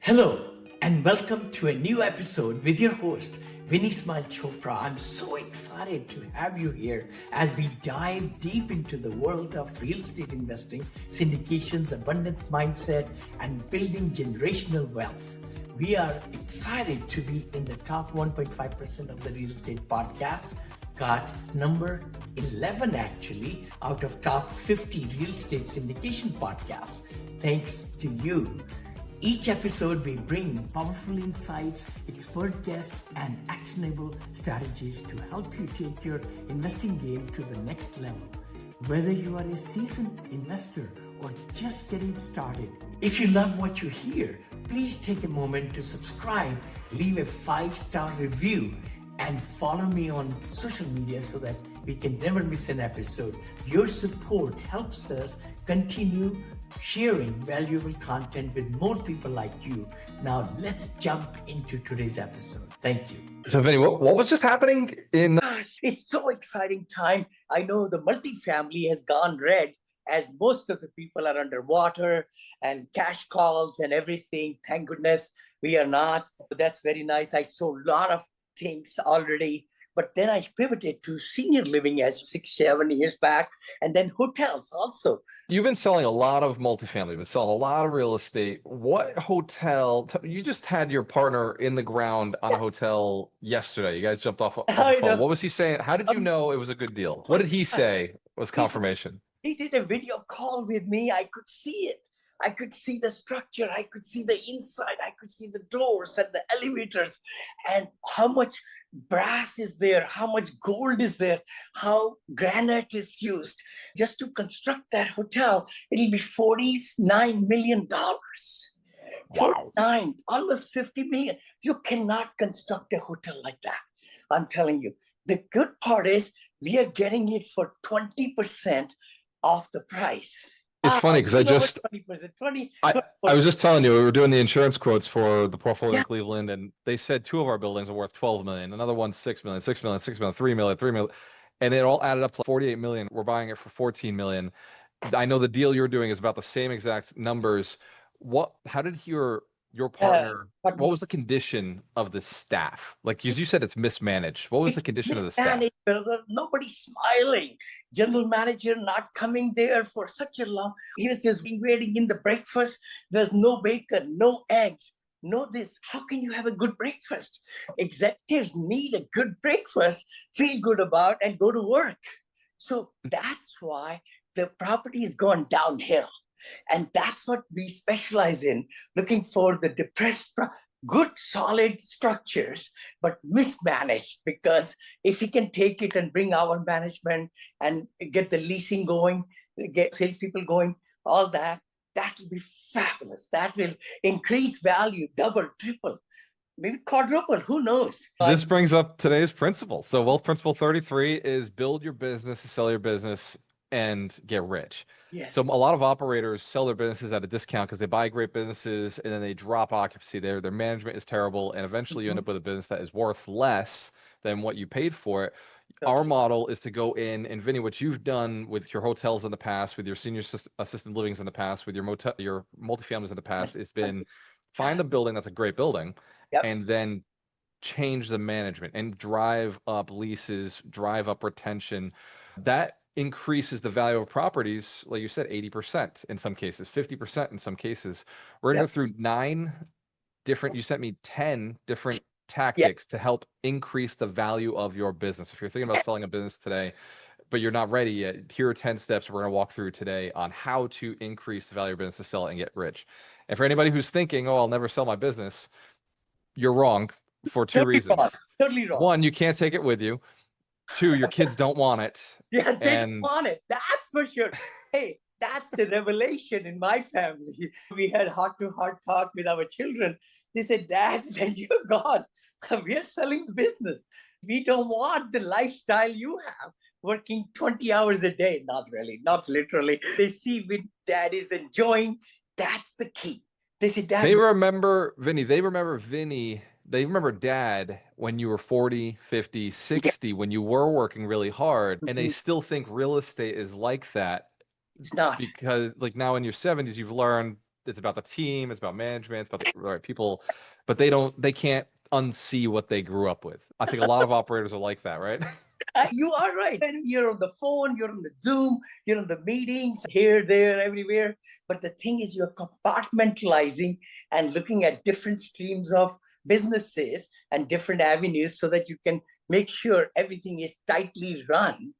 Hello, and welcome to a new episode with your host, Vinney Chopra. I'm so excited to have you here as we dive deep into the world of real estate investing, syndications, abundance mindset, and building generational wealth. We are excited to be in the top 1.5% of the real estate podcasts. Got number 11 actually out of top 50 real estate syndication podcasts. Thanks to you. Each episode, we bring powerful insights, expert guests, and actionable strategies to help you take your investing game to the next level. Whether you are a seasoned investor or just getting started, if you love what you hear, please take a moment to subscribe, leave a 5-star review, and follow me on social media so that we can never miss an episode. Your support helps us continue sharing valuable content with more people like you. Now let's jump into today's episode. Thank you. So Vinny, what was just happening in... Gosh, it's so exciting time. I know the multifamily has gone red as most of the people are underwater and cash calls and everything. Thank goodness we are not. That's very nice. I saw a lot of things already. But then I pivoted to senior living as 6-7 years back, and then hotels also. You've been selling a lot of multifamily, you've been selling a lot of real estate. What hotel, you just had your partner in the ground on a hotel yesterday. You guys jumped off the phone. What was he saying? How did you know it was a good deal? What did he say was confirmation? He did a video call with me. I could see it. I could see the structure. I could see the inside. I could see the doors and the elevators and how much brass is there, how much gold is there, how granite is used. Just to construct that hotel, it'll be $49 million. Wow. 49, almost 50 million. You cannot construct a hotel like that. I'm telling you. The good part is we are getting it for 20% off the price. It's funny because I was just telling you, we were doing the insurance quotes for the portfolio in Cleveland, and they said 2 of our buildings are worth 12 million, another one's 6 million, 6 million, 6 million, 3 million, 3 million, and it all added up to 48 million. We're buying it for 14 million. I know the deal you're doing is about the same exact numbers. How did your partner, what was the condition of the staff? Like, as you said, it's mismanaged. What was the condition of the staff? Nobody's smiling. General manager not coming there for such a long. He was just waiting in the breakfast. There's no bacon, no eggs, no this. How can you have a good breakfast? Executives need a good breakfast, feel good about, and go to work. So that's why the property is gone downhill. And that's what we specialize in, looking for the depressed, good, solid structures, but mismanaged. Because if we can take it and bring our management and get the leasing going, get salespeople going, all that, that will be fabulous. That will increase value, double, triple, maybe quadruple, who knows? This brings up today's principle. So wealth principle 33 is build your business, sell your business, and get rich. Yes. So a lot of operators sell their businesses at a discount because they buy great businesses and then they drop occupancy. Their management is terrible, and eventually you end up with a business that is worth less than what you paid for it. Okay. Our model is to go in, and Vinny, what you've done with your hotels in the past, with your senior assisted livings in the past, with your multifamilies in the past, has been find a building that's a great building, and then change the management and drive up leases, drive up retention. That increases the value of properties, like you said, 80% in some cases, 50% in some cases. We're going to go through 9 different, you sent me 10 different tactics to help increase the value of your business. If you're thinking about selling a business today, but you're not ready yet, here are 10 steps we're going to walk through today on how to increase the value of your business to sell it and get rich. And for anybody who's thinking, oh, I'll never sell my business, you're wrong for 2 reasons. Totally wrong. 1, you can't take it with you. 2, your kids don't want it. Yeah, they don't want it. That's for sure. Hey, that's the revelation in my family. We had heart-to-heart talk with our children. They said, Dad, when you're gone, we are selling the business. We don't want the lifestyle you have, working 20 hours a day. Not really, not literally. They see when Dad is enjoying. That's the key. They say, Dad. They remember Vinny. They remember Dad when you were 40, 50, 60, when you were working really hard, and they still think real estate is like that. It's not. Because like now in your 70s, you've learned it's about the team, it's about management, it's about the right people, but they can't unsee what they grew up with. I think a lot of operators are like that, right? You are right. And you're on the phone, you're on the Zoom, you're on the meetings here, there, everywhere. But the thing is, you're compartmentalizing and looking at different streams of businesses and different avenues so that you can make sure everything is tightly run.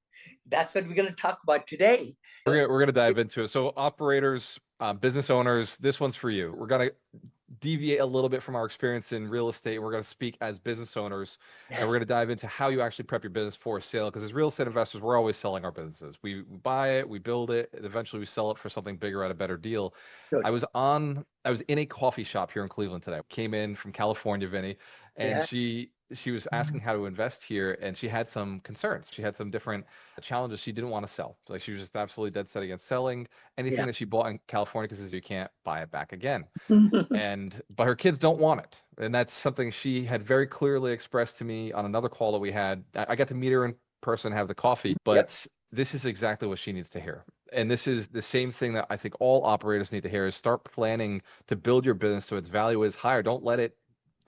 That's what we're going to talk about today. We're gonna dive into it. So operators, business owners, this one's for you. We're gonna deviate a little bit from our experience in real estate. We're going to speak as business owners, and we're going to dive into how you actually prep your business for a sale. Because as real estate investors, we're always selling our businesses. We buy it, we build it, and eventually we sell it for something bigger at a better deal. Good. I was in a coffee shop here in Cleveland today. Came in from California, Vinney, and she was asking how to invest here, and she had some concerns. She had some different challenges she didn't want to sell. Like she was just absolutely dead set against selling anything that she bought in California because you can't buy it back again. But her kids don't want it. And that's something she had very clearly expressed to me on another call that we had. I got to meet her in person, have the coffee, but this is exactly what she needs to hear. And this is the same thing that I think all operators need to hear is start planning to build your business so its value is higher. Don't let it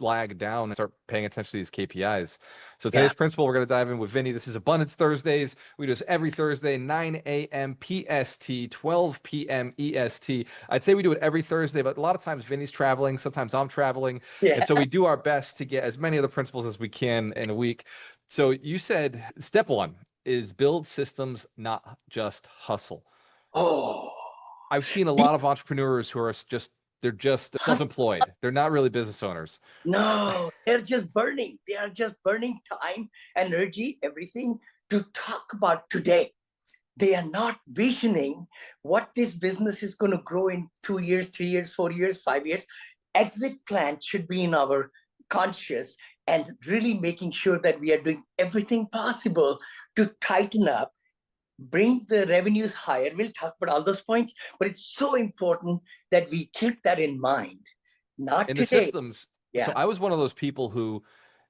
lag down and start paying attention to these KPIs. So today's principle, we're going to dive in with Vinney. This is Abundance Thursdays. We do this every Thursday, 9 a.m. PST, 12 p.m. EST. I'd say we do it every Thursday, but a lot of times Vinney's traveling. Sometimes I'm traveling. And so we do our best to get as many of the principles as we can in a week. So you said step one is build systems, not just hustle. I've seen a lot of entrepreneurs who are they're just self-employed. They're not really business owners. No, they're just burning. They are just burning time, energy, everything to talk about today. They are not visioning what this business is going to grow in 2 years, 3 years, 4 years, 5 years. Exit plan should be in our conscious and really making sure that we are doing everything possible to tighten up, bring the revenues higher. We'll talk about all those points, but it's so important that we keep that in mind. Not in today. The systems. So I was one of those people who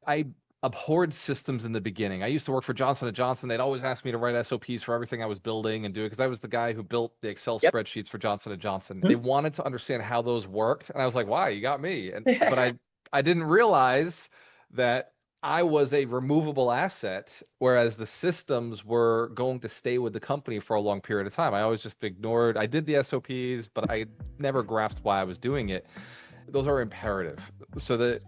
I abhorred systems in the beginning. I used to work for Johnson & Johnson. They'd always ask me to write SOPs for everything I was building and do it because I was the guy who built the Excel spreadsheets for Johnson & Johnson. They wanted to understand how those worked. And I was like, why? You got me. But I didn't realize that I was a removable asset, whereas the systems were going to stay with the company for a long period of time. I always just ignored. I did the SOPs, but I never grasped why I was doing it. Those are imperative. So that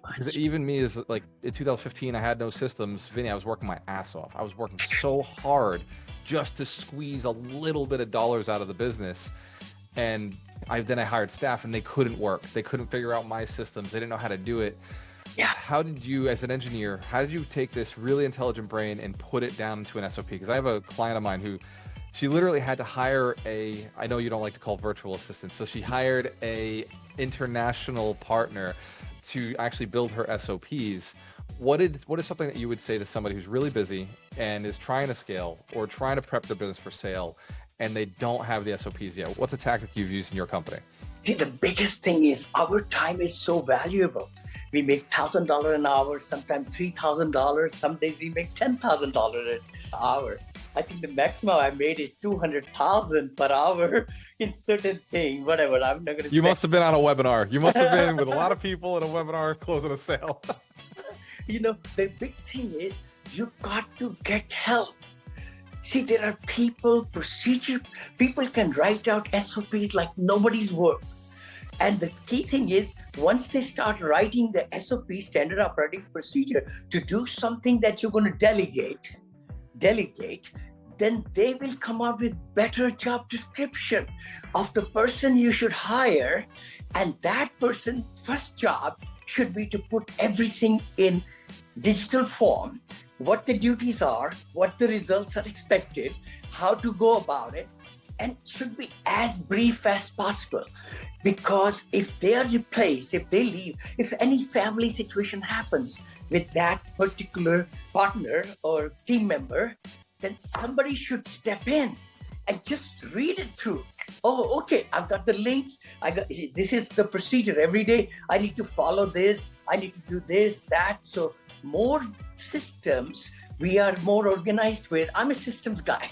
because even me is like in 2015, I had no systems. Vinney, I was working my ass off. I was working so hard just to squeeze a little bit of dollars out of the business. And then I hired staff and they couldn't work. They couldn't figure out my systems. They didn't know how to do it. How did you, as an engineer, how did you take this really intelligent brain and put it down into an SOP? Because I have a client of mine who, she literally had to hire I know you don't like to call virtual assistants, so she hired a international partner to actually build her SOPs. What is something that you would say to somebody who's really busy and is trying to scale or trying to prep their business for sale and they don't have the SOPs yet? What's a tactic you've used in your company? See, the biggest thing is our time is so valuable. We make $1,000 an hour, sometimes $3,000. Some days we make $10,000 an hour. I think the maximum I made is $200,000 per hour in certain thing, whatever. I'm not going to say. You must have been on a webinar. You must have been with a lot of people in a webinar closing a sale. You know, the big thing is you got to get help. See, there are people can write out SOPs like nobody's work. And the key thing is, once they start writing the SOP, standard operating procedure, to do something that you're going to delegate, then they will come up with better job description of the person you should hire. And that person's first job should be to put everything in digital form, what the duties are, what the results are expected, how to go about it, and should be as brief as possible. Because if they are replaced, if they leave, if any family situation happens with that particular partner or team member, then somebody should step in and just read it through. Oh, okay, I've got the links. This is the procedure every day. I need to follow this. I need to do this, that. So more systems, we are more organized with. I'm a systems guy.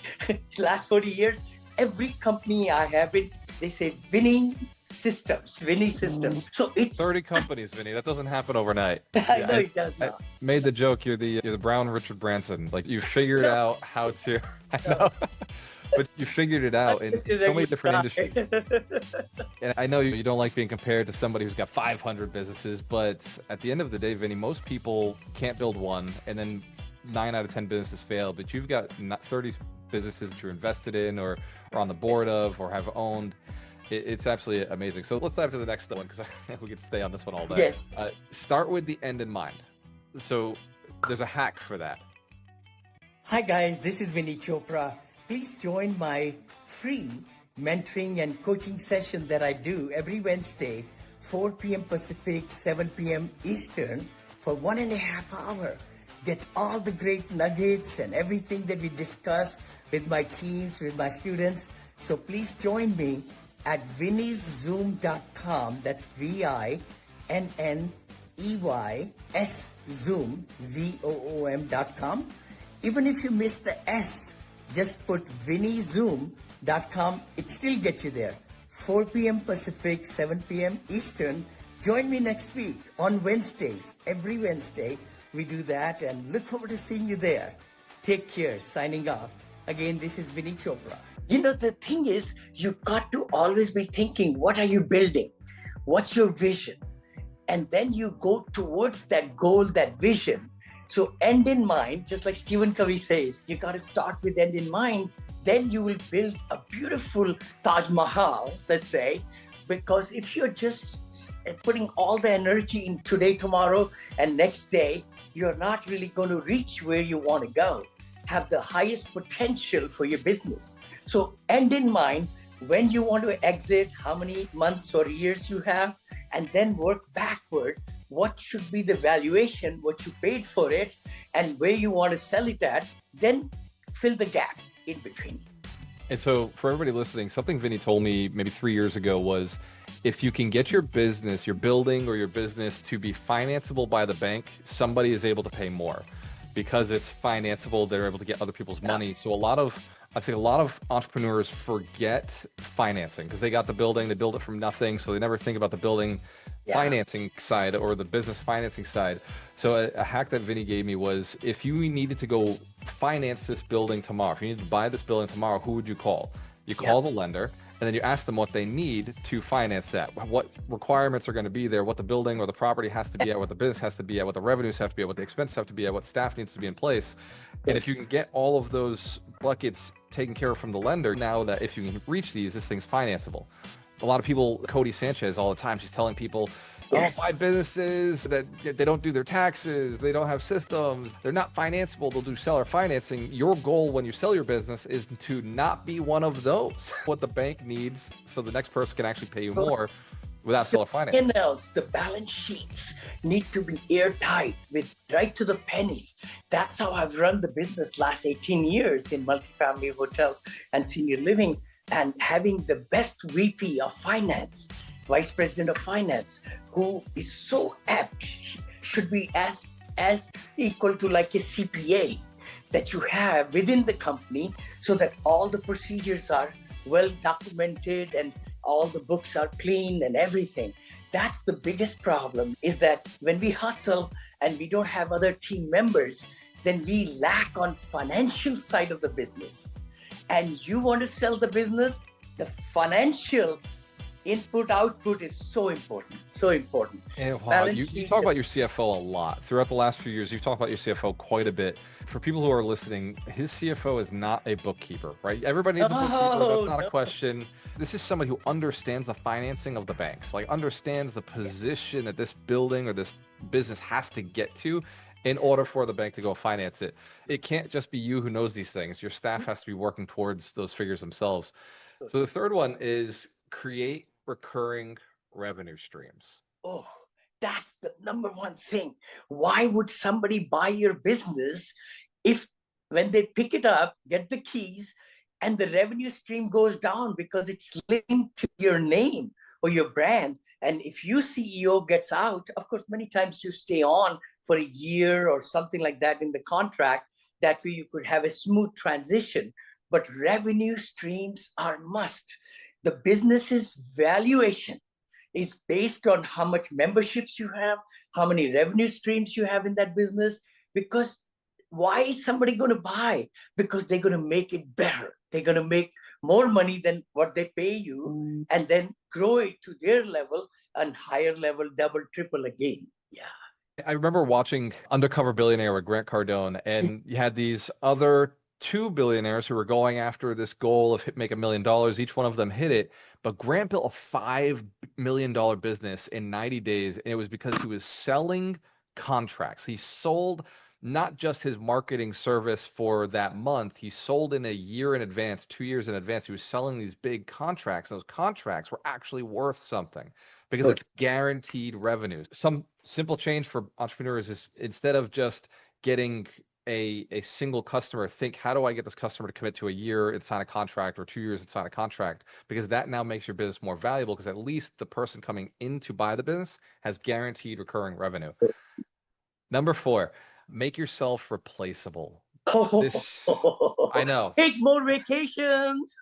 Last 40 years, every company I have it, they say, Vinney, systems, Vinney systems. So it's 30 companies, Vinny. That doesn't happen overnight. I Yeah, know it does I not. made the joke. You're the brown Richard Branson. Like you figured No, out how to. I no, know, but you figured it I'm out in just a so many regular different industries. guy. And I know you don't like being compared to somebody who's got 500 businesses, but at the end of the day, Vinny, most people can't build one, and then 9 out of 10 businesses fail. But you've got 30 businesses that you're invested in, or on the board of, or have owned. It's absolutely amazing. So let's dive to the next one because we could stay on this one all day. Yes. Start with the end in mind. So there's a hack for that. Hi guys, this is Vinney Chopra. Please join my free mentoring and coaching session that I do every Wednesday, 4 p.m. Pacific, 7 p.m. Eastern for 1.5 hours. Get all the great nuggets and everything that we discuss with my teams, with my students. So please join me at vinneyzoom.com. That's VINNEYS Zoom, ZOOM.com. Even if you miss the S, just put vinneyzoom.com. It still gets you there. 4 p.m. Pacific, 7 p.m. Eastern. Join me next week on Wednesdays. Every Wednesday we do that and look forward to seeing you there. Take care. Signing off. Again, this is Vinney Chopra. You know, the thing is, you got to always be thinking, what are you building? What's your vision? And then you go towards that goal, that vision. So end in mind, just like Stephen Covey says, you got to start with end in mind. Then you will build a beautiful Taj Mahal, let's say, because if you're just putting all the energy in today, tomorrow, and next day, you're not really going to reach where you want to go, have the highest potential for your business. So end in mind when you want to exit, how many months or years you have, and then work backward. What should be the valuation, what you paid for it, and where you want to sell it at, then fill the gap in between. And so for everybody listening, something Vinny told me maybe 3 years ago was, if you can get your business, your building or your business to be financeable by the bank, somebody is able to pay more. Because it's financeable, they're able to get other people's money. So I think a lot of entrepreneurs forget financing because they got the building, they build it from nothing. So they never think about the building financing side or the business financing side. So a hack that Vinny gave me was, if you needed to go finance this building tomorrow, if you needed to buy this building tomorrow, who would you call? You call the lender, and then you ask them what they need to finance that, what requirements are going to be there, what the building or the property has to be at, what the business has to be at, what the revenues have to be at, what the expenses have to be at, what staff needs to be in place. And if you can get all of those buckets taken care of from the lender, now that if you can reach these, this thing's financeable. A lot of people, Cody Sanchez all the time, she's telling people, buy businesses that they don't do their taxes, they don't have systems, they're not financeable, they'll do seller financing. Your goal when you sell your business is to not be one of those. What the bank needs so the next person can actually pay you more without seller financing. And else, the balance sheets need to be airtight with right to the pennies. That's how I've run the business last 18 years in multifamily hotels and senior living, and having the best VP of finance, Vice President of Finance, who is so apt, should be as equal to like a CPA that you have within the company, so that all the procedures are well documented and all the books are clean and everything. That's the biggest problem, is that when we hustle and we don't have other team members, then we lack on financial side of the business. And you want to sell the business, the financial input output is so important. And wow, you talk about your CFO a lot throughout the last few years. You've talked about your CFO quite a bit. For people who are listening, his CFO is not a bookkeeper, right? Everybody needs a bookkeeper. That's not a question. This is somebody who understands the financing of the banks, like understands the position that this building or this business has to get to in order for the bank to go finance it. It can't just be you who knows these things. Your staff has to be working towards those figures themselves. So the third one is create recurring revenue streams. Oh, that's the number one thing. Why would somebody buy your business if when they pick it up, get the keys, and the revenue stream goes down because it's linked to your name or your brand? And if your CEO gets out, of course, many times you stay on for a year or something like that in the contract. That way you could have a smooth transition. But revenue streams are must. The business's valuation is based on how much memberships you have, how many revenue streams you have in that business. Because why is somebody going to buy? Because they're going to make it better. They're going to make more money than what they pay you, and then grow it to their level and higher level, double, triple again. Yeah. I remember watching Undercover Billionaire with Grant Cardone, and you had these other two billionaires who were going after this goal of make $1 million. Each one of them hit it, but Grant built a $5 million business in 90 days, and it was because he was selling contracts. He sold not just his marketing service for that month, he sold in a year in advance, 2 years in advance. He was selling these big contracts. Those contracts were actually worth something because Good. it's guaranteed revenues. Some simple change for entrepreneurs is instead of just getting a single customer, think, how do I get this customer to commit to a year and sign a contract, or 2 years and sign a contract? Because that now makes your business more valuable, because at least the person coming in to buy the business has guaranteed recurring revenue. Number 4, make yourself replaceable. This, I know. Take more vacations.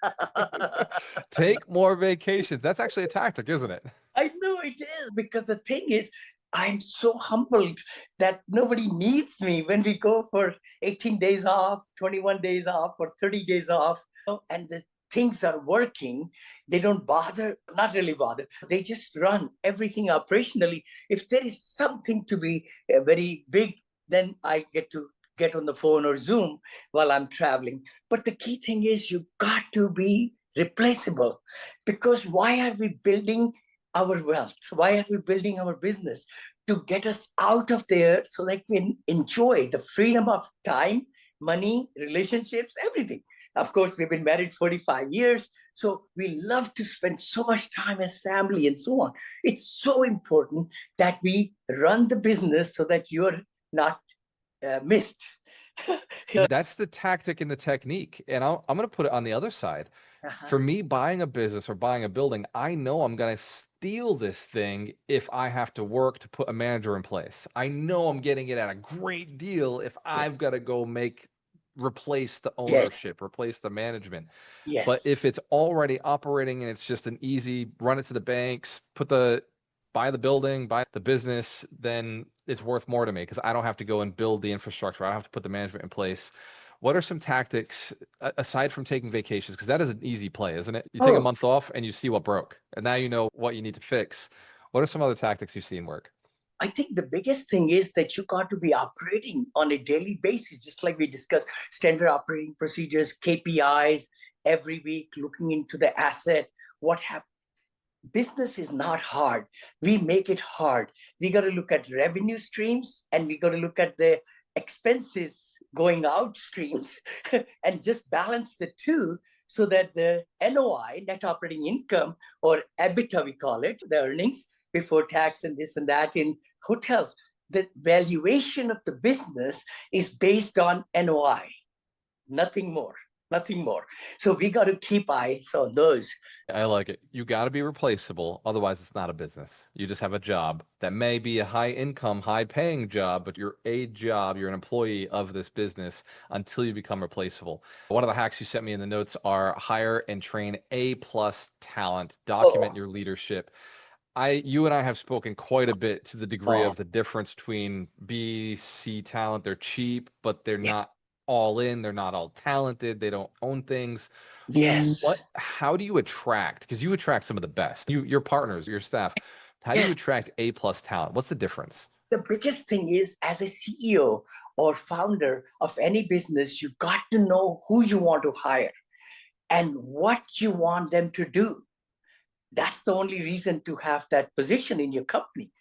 Take more vacations. That's actually a tactic, isn't it? I know it is, because the thing is, I'm so humbled that nobody needs me when we go for 18 days off, 21 days off, or 30 days off, and the things are working. They don't bother, not really bother. They just run everything operationally. If there is something to be very big, then I get on the phone or Zoom while I'm traveling. But the key thing is, you got to be replaceable. Because why are we building our wealth? Why are we building our business? To get us out of there so that we can enjoy the freedom of time, money, relationships, everything. Of course, we've been married 45 years, so we love to spend so much time as family and so on. It's so important that we run the business so that you're not missed. That's the tactic and the technique. And I'm going to put it on the other side. For me, buying a business or buying a building, I know I'm going to steal this thing if I have to work to put a manager in place. I know I'm getting it at a great deal if I've got to go replace the Yes, ownership, replace the management. But yes, if it's already operating and it's just an easy run it to the banks, buy the building, buy the business, then it's worth more to me because I don't have to go and build the infrastructure. I don't have to put the management in place. What are some tactics aside from taking vacations? Because that is an easy play, isn't it? You take a Oh, month off and you see what broke, and now you know what you need to fix. What are some other tactics you've seen work? I think the biggest thing is that you got to be operating on a daily basis, just like we discussed, standard operating procedures, KPIs, every week, looking into the asset. What happened? Business is not hard. We make it hard. We got to look at revenue streams, and we got to look at the expenses going out streams and just balance the two, so that the NOI, net operating income, or EBITDA, we call it, the earnings before tax and this and that in hotels, the valuation of the business is based on NOI, nothing more. Nothing more. So we got to keep eyes on those. I like it. You got to be replaceable. Otherwise, it's not a business. You just have a job that may be a high income, high paying job, but you're a job. You're an employee of this business until you become replaceable. One of the hacks you sent me in the notes are hire and train A+ talent, document Oh, your leadership. You and I have spoken quite a bit to the degree oh, of the difference between B, C talent. They're cheap, but they're yeah. not all in. They're not all talented. They don't own things. Yes. How do you attract? Because you attract some of the best. Your partners, your staff. How do you Yes. attract A+ talent? What's the difference? The biggest thing is, as a CEO or founder of any business, you got to know who you want to hire and what you want them to do. That's the only reason to have that position in your company.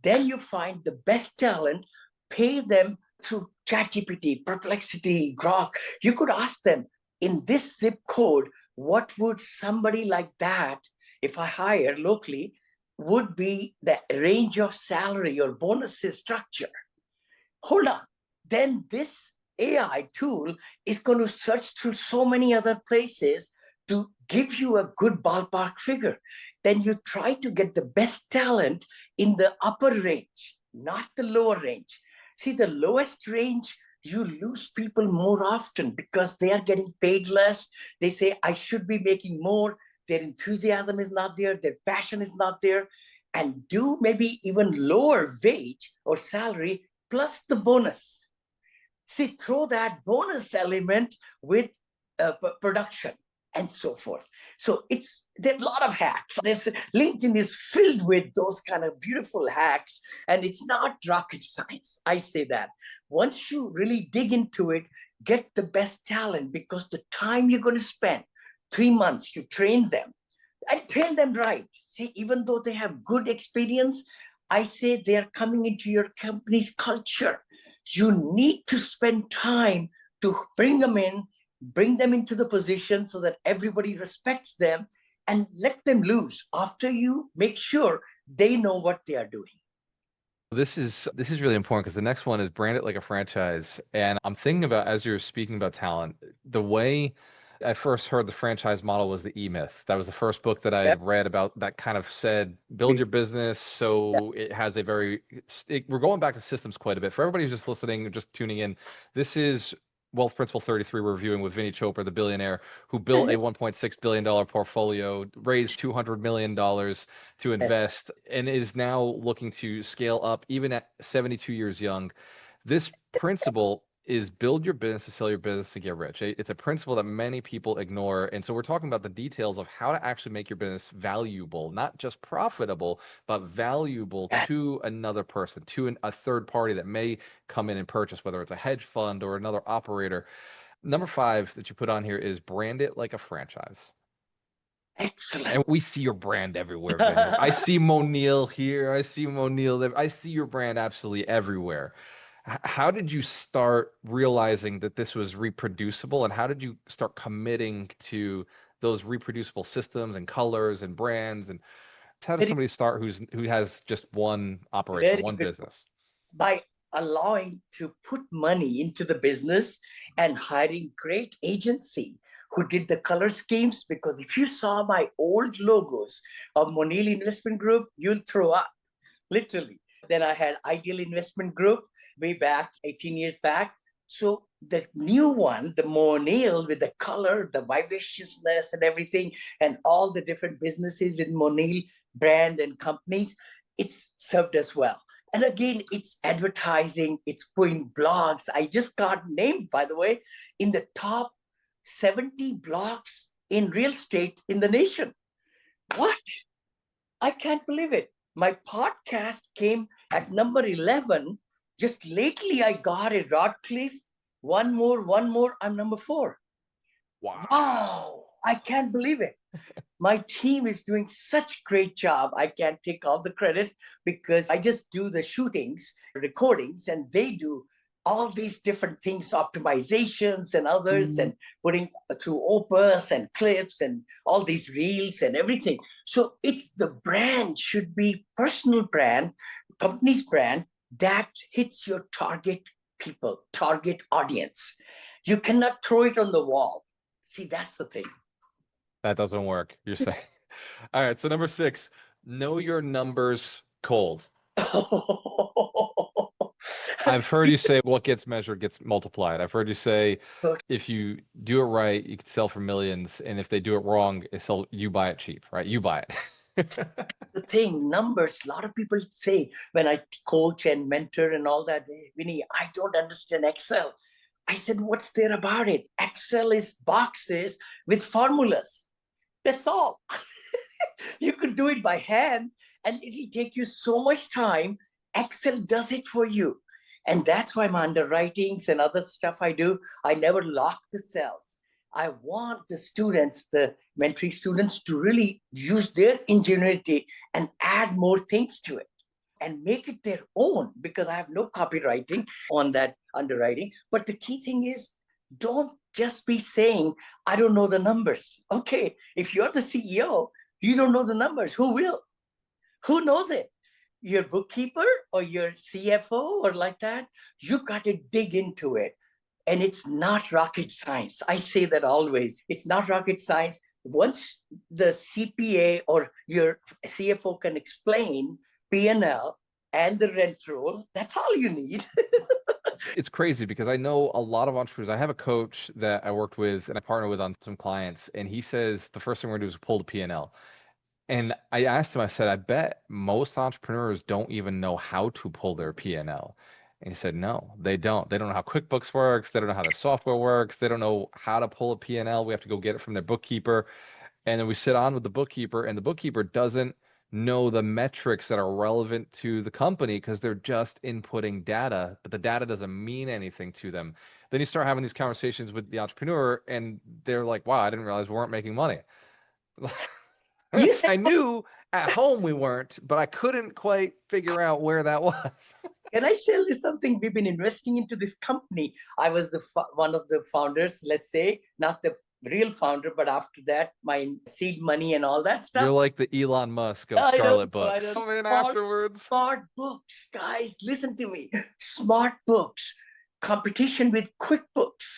Then you find the best talent, pay them through ChatGPT, Perplexity, Grok. You could ask them, in this zip code, what would somebody like that, if I hire locally, would be the range of salary or bonuses structure? Hold on. Then this AI tool is going to search through so many other places to give you a good ballpark figure. Then you try to get the best talent in the upper range, not the lower range. See, the lowest range, you lose people more often because they are getting paid less. They say, I should be making more. their enthusiasm is not there, their passion is not there, and do maybe even lower wage or salary plus the bonus. See, throw that bonus element with production and so forth. So there are a lot of hacks. LinkedIn is filled with those kind of beautiful hacks, and it's not rocket science. I say that. Once you really dig into it, get the best talent, because the time you're going to spend 3 months to train them and train them right. See, even though they have good experience, I say they're coming into your company's culture. You need to spend time to bring them into the position so that everybody respects them, and let them loose after you make sure they know what they are doing. This is really important, because the next one is brand it like a franchise. And I'm thinking about, as you're speaking about talent, the way I first heard the franchise model was the E-Myth. That was the first book that I Yep. had read about that kind of said, build your business so it has a very, we're going back to systems quite a bit. For everybody who's just listening, just tuning in, this is Wealth Principle 33 we're reviewing with Vinney Chopra, the billionaire who built a $1.6 billion portfolio, raised $200 million to invest, and is now looking to scale up even at 72 years young. This principle is build your business to sell your business to get rich. It's a principle that many people ignore. And so we're talking about the details of how to actually make your business valuable, not just profitable, but valuable to another person, to a third party that may come in and purchase, whether it's a hedge fund or another operator. Number 5 that you put on here is brand it like a franchise. Excellent. And we see your brand everywhere, Vinney. I see Monil here. I see Monil there. I see your brand absolutely everywhere. How did you start realizing that this was reproducible, and how did you start committing to those reproducible systems and colors and brands? And how does somebody start who has just one operation, one business? By allowing to put money into the business and hiring great agency who did the color schemes. Because if you saw my old logos of Monil Investment Group, you'll throw up, literally. Then I had Ideal Investment Group way back, 18 years back. So the new one, the Monil, with the color, the vivaciousness and everything, and all the different businesses with Monil brand and companies, it's served us well. And again, it's advertising, it's putting blogs. I just got named, by the way, in the top 70 blogs in real estate in the nation. What? I can't believe it. My podcast came at number 11. Just lately, I got a Rodcliffe. One more. I'm number 4. Wow. I can't believe it. My team is doing such a great job. I can't take all the credit because I just do the shootings, recordings, and they do all these different things, optimizations and others, and putting through Opus and clips and all these reels and everything. So it's the brand should be personal brand, company's brand that hits your target people, target audience. You cannot throw it on the wall. See, that's the thing. That doesn't work, you're saying. All right, so number 6, know your numbers cold. I've heard you say what gets measured gets multiplied. I've heard you say if you do it right, you can sell for millions, and if they do it wrong, you buy it cheap, right? You buy it. The thing, numbers, a lot of people say when I coach and mentor and all that, Vinney, I don't understand Excel. I said, what's there about it? Excel is boxes with formulas. That's all. You could do it by hand and it'll take you so much time. Excel does it for you. And that's why my underwritings and other stuff I do, I never lock the cells. I want the students, the mentoring students, to really use their ingenuity and add more things to it and make it their own, because I have no copywriting on that underwriting. But the key thing is, don't just be saying, I don't know the numbers. Okay, if you're the CEO, you don't know the numbers. Who will? Who knows it? Your bookkeeper or your CFO or like that? You got to dig into it. And it's not rocket science. I say that always. It's not rocket science. Once the CPA or your CFO can explain P&L and the rent roll, that's all you need. It's crazy because I know a lot of entrepreneurs. I have a coach that I worked with and I partner with on some clients, and he says the first thing we're gonna do is pull the P&L. And I asked him, I said, I bet most entrepreneurs don't even know how to pull their P&L. And he said, no, they don't. They don't know how QuickBooks works. They don't know how their software works. They don't know how to pull a P&L. We have to go get it from their bookkeeper. And then we sit on with the bookkeeper, and the bookkeeper doesn't know the metrics that are relevant to the company because they're just inputting data, but the data doesn't mean anything to them. Then you start having these conversations with the entrepreneur, and they're like, wow, I didn't realize we weren't making money. You said, I knew at home we weren't, but I couldn't quite figure out where that was. can I tell you something? We've been investing into this company. I was one of the founders, let's say, not the real founder, but after that, my seed money and all that You're stuff. like the Elon Musk of I Scarlet know, I Books. know. Come in Smart, afterwards. smart books, guys, listen to me. Smart books, competition with QuickBooks,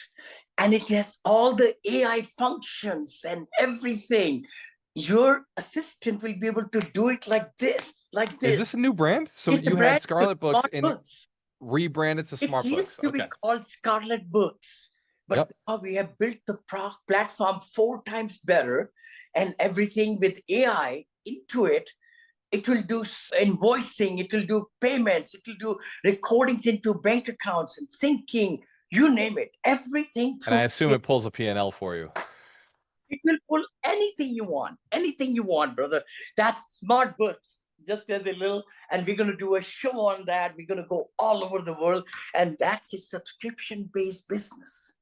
and it has all the AI functions and everything. Your assistant will be able to do it like this, like Is this. this a new brand? So It's a you had brand new Scarlet Books Smart and Books. rebranded to It Smart Books. used to be Okay. called Scarlet Books, but Yep. now we have built the platform 4 times better, and everything with AI into it. It will do invoicing, it will do payments, it will do recordings into bank accounts and syncing, you name it, everything And I through assume it. it pulls a P&L for you. It will pull anything you want, brother. That's Smart Books. Just as a little, and we're going to do a show on that. We're going to go all over the world, and that's a subscription-based business.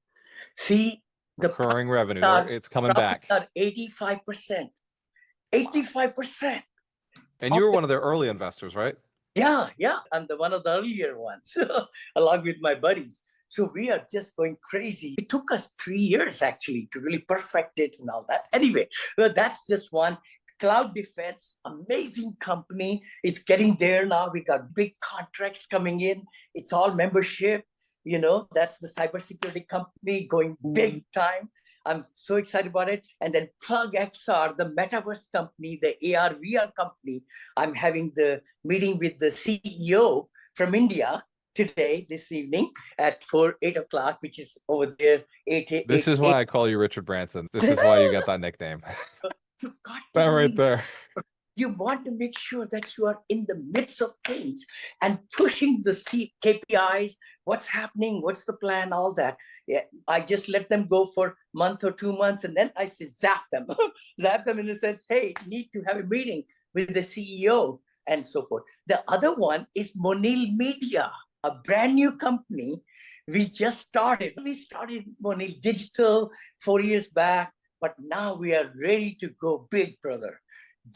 See, the Recurring revenue there, it's coming back. profits are 85%. 85%. And you were one of their early investors, right? Yeah, I'm the one of the earlier ones, along with my buddies. So we are just going crazy. It took us 3 years actually to really perfect it and all that. Anyway, well, that's just one. Cloud Defense, amazing company. It's getting there now. We got big contracts coming in. It's all membership. You know, that's the cybersecurity company going big time. I'm so excited about it. And then Plug XR, the metaverse company, the AR VR company. I'm having the meeting with the CEO from India today, this evening at 8 o'clock, which is over there. This is why I call you Richard Branson. This is why you got that nickname. You got That to right there. You want to make sure that you are in the midst of things and pushing the KPIs, what's happening, what's the plan, all that. Yeah, I just let them go for a month or 2 months, and then I say zap them, zap them in the sense, hey, need to have a meeting with the CEO and so forth. The other one is Monil Media, a brand new company. We just started. We started Monil Digital 4 years back, but now we are ready to go big, brother.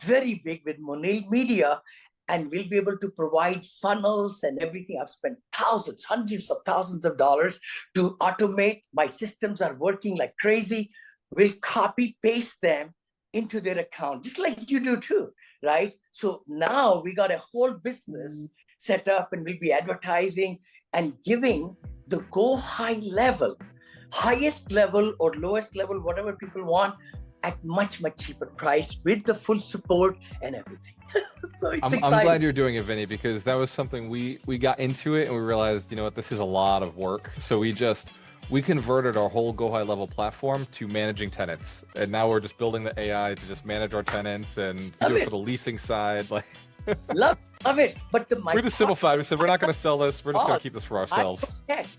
Very big with Monil Media, and we'll be able to provide funnels and everything. I've spent thousands, hundreds of thousands of dollars to automate. My systems are working like crazy. We'll copy paste them into their account, just like you do too, right? So now we got a whole business set up, and we'll be advertising and giving the go high level, highest level or lowest level, whatever people want, at much cheaper price with the full support and everything. So it's exciting. I'm glad you're doing it, Vinney, because that was something we got into it and we realized, you know what, this is a lot of work. So we converted our whole Go High level platform to managing tenants, and now we're just building the AI to just manage our tenants, and we do it for the leasing side. Like, love it. But we just simplified. We said we're not going to sell this. We're just going to keep this for ourselves.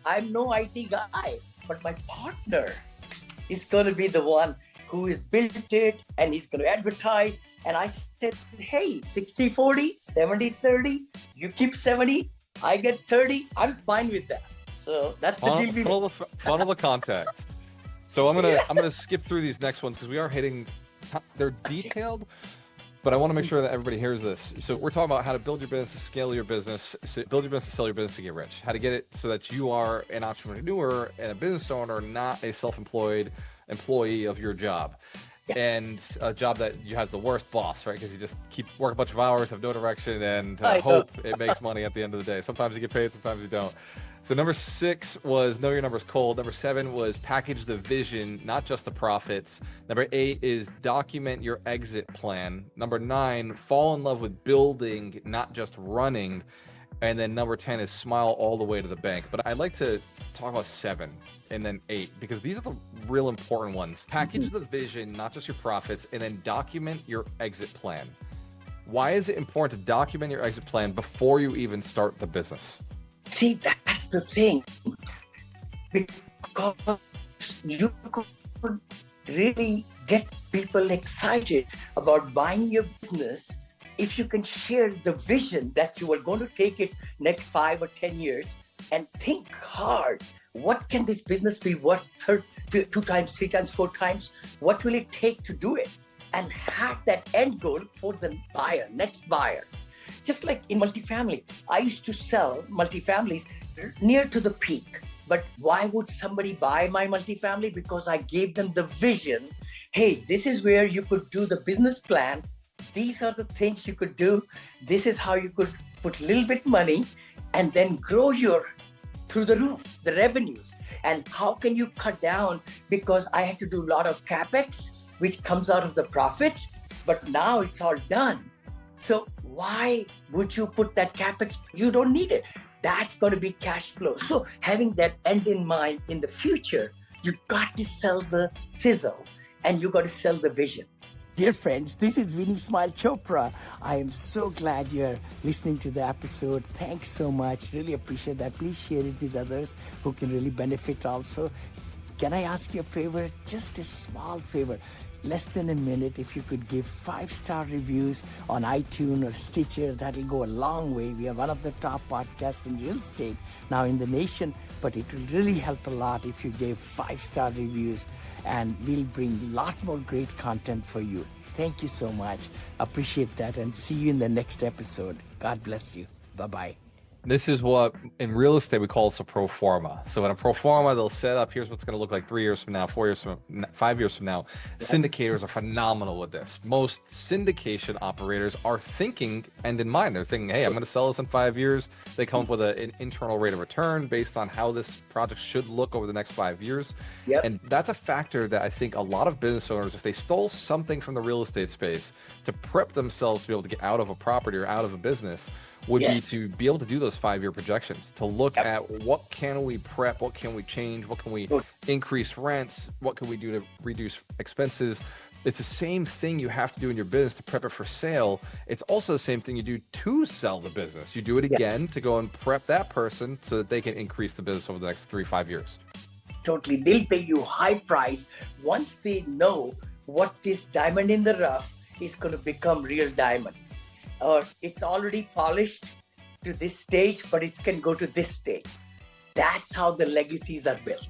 I'm no IT guy, but my partner is going to be the one who has built it, and he's going to advertise. And I said, hey, 60-40, 70-30, you keep 70, I get 30, I'm fine with that. So that's the deal. Funnel the contacts. So I'm gonna skip through these next ones because we are hitting, they're detailed, but I want to make sure that everybody hears this. So we're talking about how to build your business, scale your business, build your business, sell your business to get rich. How to get it so that you are an entrepreneur and a business owner, not a self-employed employee of your job. And a job that you have the worst boss, right? Because you just keep work a bunch of hours, have no direction, and hope it makes money at the end of the day. Sometimes you get paid, sometimes you don't. So number 6 was know your numbers cold. Number 7 was package the vision, not just the profits. Number 8 is document your exit plan. Number 9, fall in love with building, not just running. And then number 10 is smile all the way to the bank. But I'd like to talk about 7 and then 8, because these are the real important ones. Package the vision, not just your profits, and then document your exit plan. Why is it important to document your exit plan before you even start the business? See, that's the thing. Because you could really get people excited about buying your business if you can share the vision that you are going to take it next 5 or 10 years and think hard. What can this business be worth 2 times, 3 times, 4 times? What will it take to do it? And have that end goal for the buyer, next buyer. Just like in multifamily, I used to sell multifamilies near to the peak. But why would somebody buy my multifamily? Because I gave them the vision. Hey, this is where you could do the business plan. These are the things you could do. This is how you could put a little bit money and then grow through the roof, the revenues. And how can you cut down? Because I had to do a lot of CapEx, which comes out of the profit, but now it's all done. So why would you put that CapEx? You don't need it. That's going to be cash flow. So having that end in mind in the future, you got to sell the sizzle and you got to sell the vision. Dear friends, this is Vinney Chopra. I am so glad you're listening to the episode. Thanks so much. Really appreciate that. Please share it with others who can really benefit also. Can I ask you a favor? Just a small favor. Less than a minute, if you could give 5-star reviews on iTunes or Stitcher, that'll go a long way. We are one of the top podcasts in real estate now in the nation, but it will really help a lot if you gave 5-star reviews, and we'll bring a lot more great content for you. Thank you so much. Appreciate that, and see you in the next episode. God bless you. Bye-bye. This is what in real estate we call this a pro forma. So in a pro forma, they'll set up, here's what's going to look like 3 years from now, 4 years from 5 years from now. Syndicators are phenomenal with this. Most syndication operators are thinking end in mind. They're thinking, hey, I'm going to sell this in 5 years. They come up with an internal rate of return based on how this project should look over the next 5 years. Yep. And that's a factor that I think a lot of business owners, if they stole something from the real estate space to prep themselves to be able to get out of a property or out of a business, would be to be able to do those 5-year projections, to look at what can we prep, what can we change, what can we increase rents, what can we do to reduce expenses. It's the same thing you have to do in your business to prep it for sale. It's also the same thing you do to sell the business. You do it again to go and prep that person so that they can increase the business over the next 3-5 years. Totally. They'll pay you high price once they know what this diamond in the rough is going to become real diamond. Or it's already polished to this stage, but it can go to this stage. That's how the legacies are built.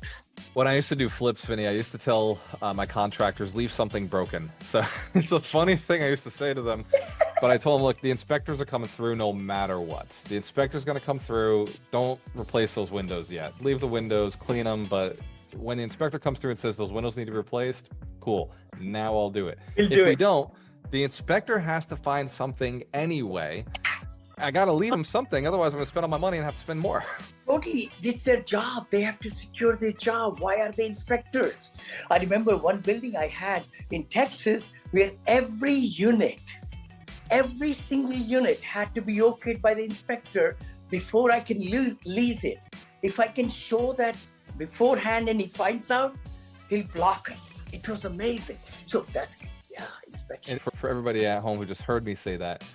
When I used to do flips, Vinney, I used to tell my contractors, leave something broken. So it's a funny thing I used to say to them, but I told them, look, the inspectors are coming through no matter what. The inspector's going to come through. Don't replace those windows yet. Leave the windows, clean them. But when the inspector comes through and says those windows need to be replaced, cool. Now I'll do it. If we don't, the inspector has to find something anyway. I got to leave them something. Otherwise, I'm going to spend all my money and have to spend more. Totally. It's their job. They have to secure their job. Why are they inspectors? I remember one building I had in Texas where every single unit had to be okayed by the inspector before I can lease it. If I can show that beforehand and he finds out, he'll block us. It was amazing. So that's inspection. And for everybody at home who just heard me say that,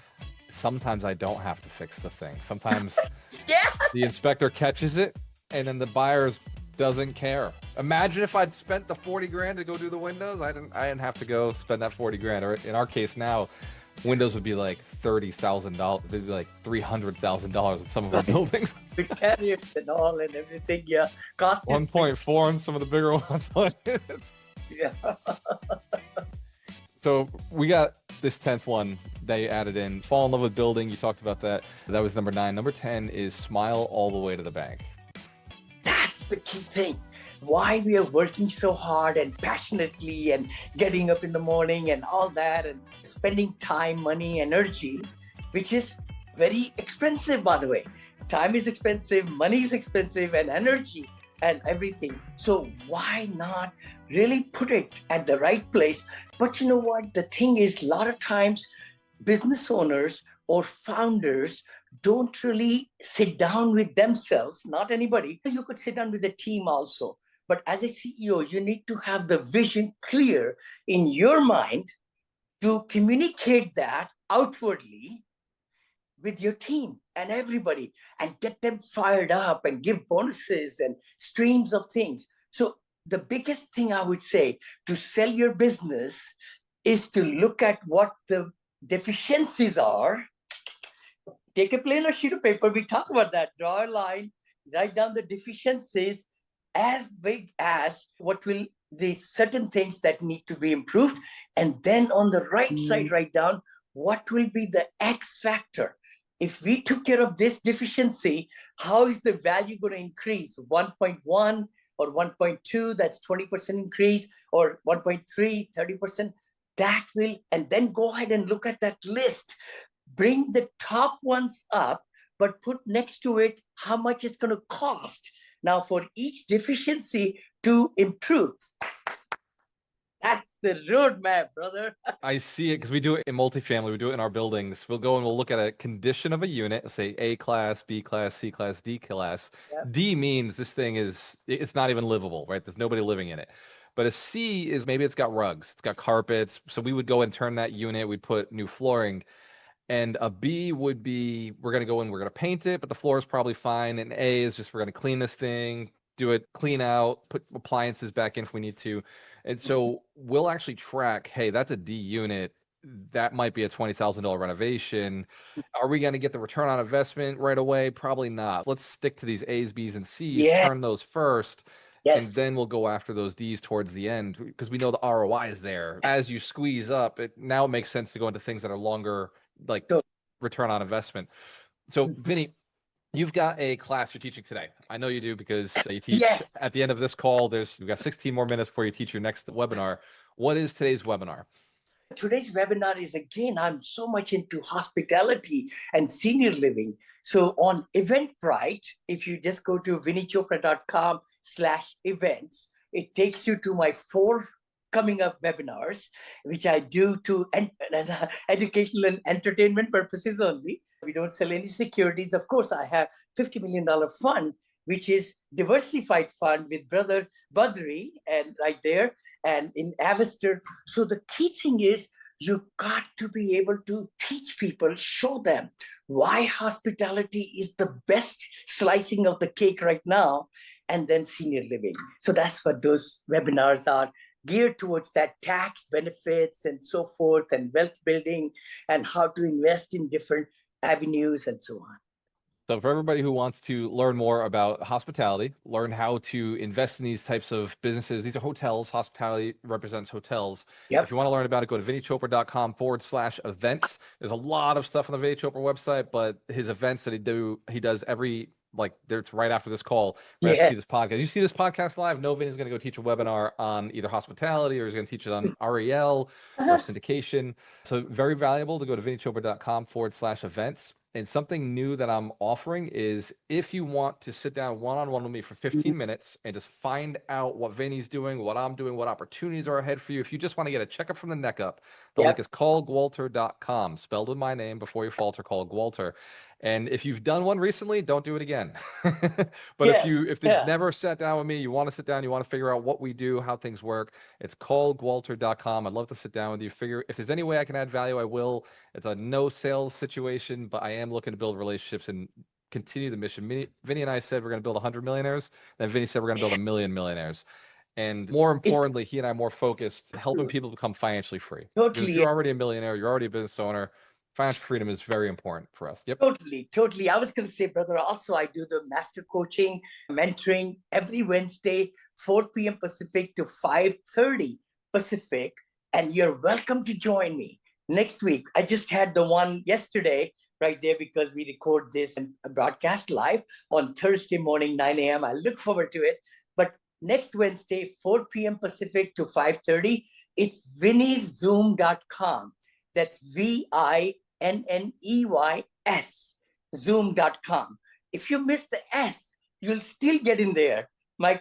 sometimes I don't have to fix the thing. Sometimes the inspector catches it and then the buyer doesn't care. Imagine if I'd spent the 40 grand to go do the windows. I didn't have to go spend that 40 grand. Or in our case now, windows would be like $30,000. They'd be like $300,000 in some of our buildings. The carriers and all and everything, cost 1.4 on some of the bigger ones. Yeah. So we got this 10th one they added in. Fall in love with building. You talked about that. That was number 9. Number 10 is smile all the way to the bank. That's the key thing. Why we are working so hard and passionately and getting up in the morning and all that and spending time, money, energy, which is very expensive, by the way. Time is expensive, money is expensive, and energy and everything. So why not really put it at the right place? But you know what? The thing is, a lot of times business owners or founders don't really sit down with themselves, not anybody. You could sit down with the team also. But as a CEO, you need to have the vision clear in your mind to communicate that outwardly with your team and everybody and get them fired up and give bonuses and streams of things. So the biggest thing I would say to sell your business is to look at what the deficiencies are. Take a plain or sheet of paper. We talk about that. Draw a line, write down the deficiencies as big as what will the certain things that need to be improved. And then on the right side, write down what will be the X factor. If we took care of this deficiency, how is the value going to increase? 1.1 or 1.2, that's 20% increase, or 1.3, 30%. That will, and then go ahead and look at that list. Bring the top ones up, but put next to it how much it's going to cost now for each deficiency to improve. That's the roadmap, brother. I see it because we do it in multifamily. We do it in our buildings. We'll go and we'll look at a condition of a unit, say A class, B class, C class, D class. Yep. D means this thing it's not even livable, right? There's nobody living in it. But a C is maybe it's got rugs, it's got carpets. So we would go and turn that unit, we'd put new flooring. And a B would be, we're going to go in, we're going to paint it, but the floor is probably fine. And A is just, we're going to clean this thing, do it, clean out, put appliances back in if we need to. And so we'll actually track, hey, that's a D unit. That might be a $20,000 renovation. Are we going to get the return on investment right away? Probably not. Let's stick to these A's, B's, and C's, turn those first. Yes. And then we'll go after those D's towards the end because we know the ROI is there. As you squeeze up, now it makes sense to go into things that are longer, like return on investment. So Vinney, you've got a class you're teaching today. I know you do because you teach at the end of this call. We've got 16 more minutes before you teach your next webinar. What is today's webinar? Today's webinar is, again, I'm so much into hospitality and senior living. So on Eventbrite, if you just go to vinneychopra.com/events, it takes you to my 4 coming up webinars, which I do to educational and entertainment purposes only. We don't sell any securities. Of course, I have $50 million fund, which is diversified fund with brother Badri and right there and in Avister. So the key thing is you got to be able to teach people, show them why hospitality is the best slicing of the cake right now, and then senior living. So that's what those webinars are geared towards, that tax benefits and so forth, and wealth building and how to invest in different avenues and so on. So for everybody who wants to learn more about hospitality, learn how to invest in these types of businesses, these are hotels, hospitality represents hotels. Yep. If you want to learn about it, go to vinneychopra.com/events. There's a lot of stuff on the Vinney Chopra website, but his events that he does every, it's right after this call, right after you see this podcast. You see this podcast live, no Vinny's going to go teach a webinar on either hospitality or he's going to teach it on REL or syndication. So very valuable to go to vinneychopra.com/events. And something new that I'm offering is if you want to sit down one-on-one with me for 15 minutes and just find out what Vinny's doing, what I'm doing, what opportunities are ahead for you. If you just want to get a checkup from the neck up, the link is callgualter.com, spelled with my name before you falter, call Gualter. And if you've done one recently, don't do it again. But if you've never sat down with me, you want to sit down, you want to figure out what we do, how things work, it's callgualter.com. I'd love to sit down with you, figure if there's any way I can add value, I will. It's a no sales situation, but I am looking to build relationships and continue the mission. Vinny and I said we're going to build 100 millionaires. Then Vinny said we're going to build 1 million millionaires. And more importantly, he and I are more focused, helping people become financially free. Because if you're already a millionaire, you're already a business owner, financial freedom is very important for us. Yep. Totally. I was going to say, brother, also I do the master coaching, mentoring every Wednesday, 4 p.m. Pacific to 5:30 Pacific. And you're welcome to join me next week. I just had the one yesterday right there because we record this and broadcast live on Thursday morning, 9 a.m. I look forward to it. But next Wednesday, 4 p.m. Pacific to 5:30, it's vinnyzoom.com. That's VINNEYS, zoom.com. If you miss the S, you'll still get in there. My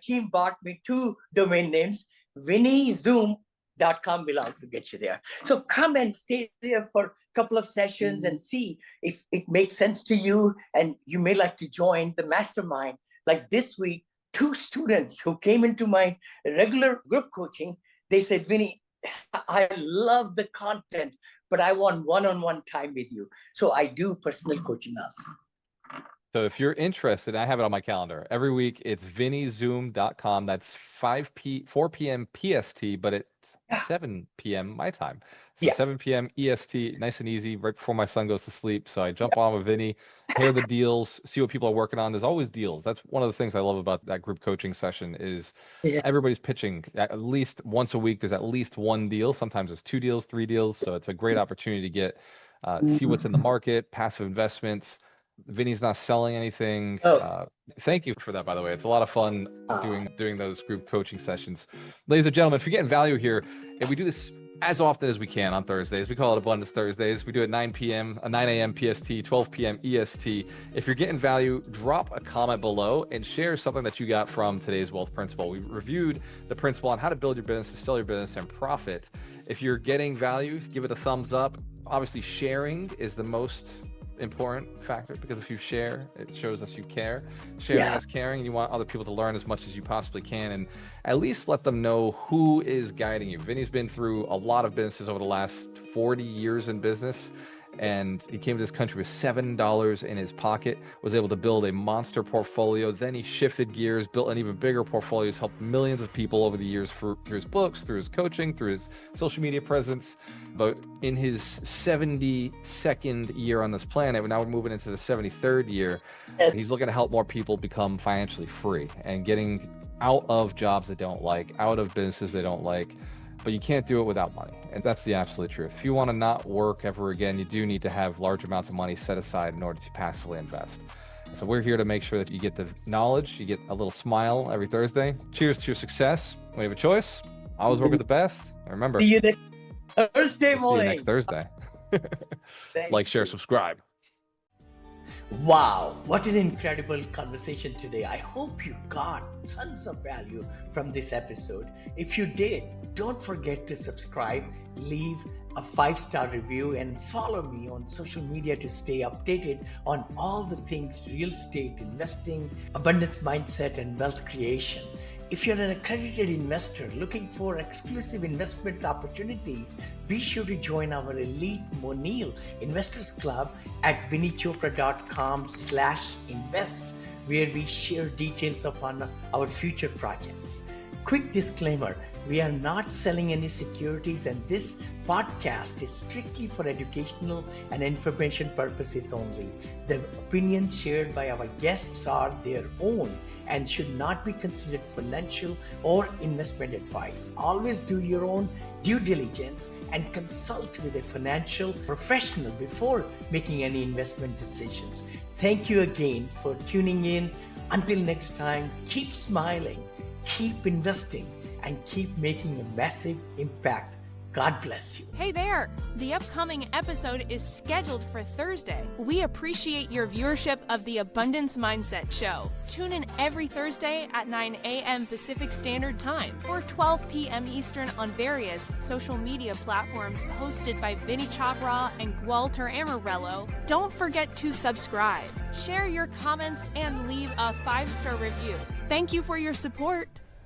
team bought me 2 domain names, VinnyZoom Undervalued.com will also get you there. So come and stay there for a couple of sessions and see if it makes sense to you, and you may like to join the mastermind. Like this week, 2 students who came into my regular group coaching, they said, Vinney, I love the content, but I want one-on-one time with you. So I do personal coaching also. So if you're interested, I have it on my calendar. Every week it's vinnyzoom.com. That's 4 p.m. PST, but it's 7 p.m. my time. So 7 p.m. EST, nice and easy, right before my son goes to sleep. So I jump on with Vinny, hear the deals, see what people are working on. There's always deals. That's one of the things I love about that group coaching session is everybody's pitching at least once a week. There's at least one deal. Sometimes there's 2 deals, 3 deals. So it's a great opportunity to get, see what's in the market, passive investments. Vinny's not selling anything. Thank you for that, by the way. It's a lot of fun doing those group coaching sessions. Ladies and gentlemen, if you're getting value here, and we do this as often as we can on Thursdays. We call it Abundance Thursdays. We do it 9 a.m. PST, 12 p.m. EST. If you're getting value, drop a comment below and share something that you got from today's wealth principle. We reviewed the principle on how to build your business, to sell your business, and profit. If you're getting value, give it a thumbs up. Obviously, sharing is the most important factor, because if you share, it shows us you care. Sharing is caring, and you want other people to learn as much as you possibly can, and at least let them know who is guiding you. Vinny's been through a lot of businesses over the last 40 years in business, and he came to this country with $7 in his pocket, was able to build a monster portfolio. Then he shifted gears, built an even bigger portfolio, has helped millions of people over the years through his books, through his coaching, through his social media presence. But in his 72nd year on this planet, now we're moving into the 73rd year, he's looking to help more people become financially free and getting out of jobs they don't like, out of businesses they don't like. But you can't do it without money. And that's the absolute truth. If you want to not work ever again, you do need to have large amounts of money set aside in order to passively invest. So we're here to make sure that you get the knowledge, you get a little smile every Thursday. Cheers to your success. When you have a choice, always work with the best. And remember, see you next Thursday morning. See you next Thursday. Like, share, subscribe. Wow, what an incredible conversation today. I hope you got tons of value from this episode. If you did, don't forget to subscribe, leave a 5-star review, and follow me on social media to stay updated on all the things real estate, investing, abundance mindset, and wealth creation. If you're an accredited investor looking for exclusive investment opportunities, be sure to join our elite Monil Investors Club at vinnychopra.com/invest, where we share details of our future projects. Quick disclaimer, we are not selling any securities, and this podcast is strictly for educational and information purposes only. The opinions shared by our guests are their own and should not be considered financial or investment advice. Always do your own due diligence and consult with a financial professional before making any investment decisions. Thank you again for tuning in. Until next time, keep smiling, keep investing, and keep making a massive impact. God bless you. Hey there! The upcoming episode is scheduled for Thursday. We appreciate your viewership of the Abundance Mindset Show. Tune in every Thursday at 9 a.m. Pacific Standard Time or 12 p.m. Eastern on various social media platforms hosted by Vinney Chopra and Gualter Amarello. Don't forget to subscribe, share your comments, and leave a 5-star review. Thank you for your support.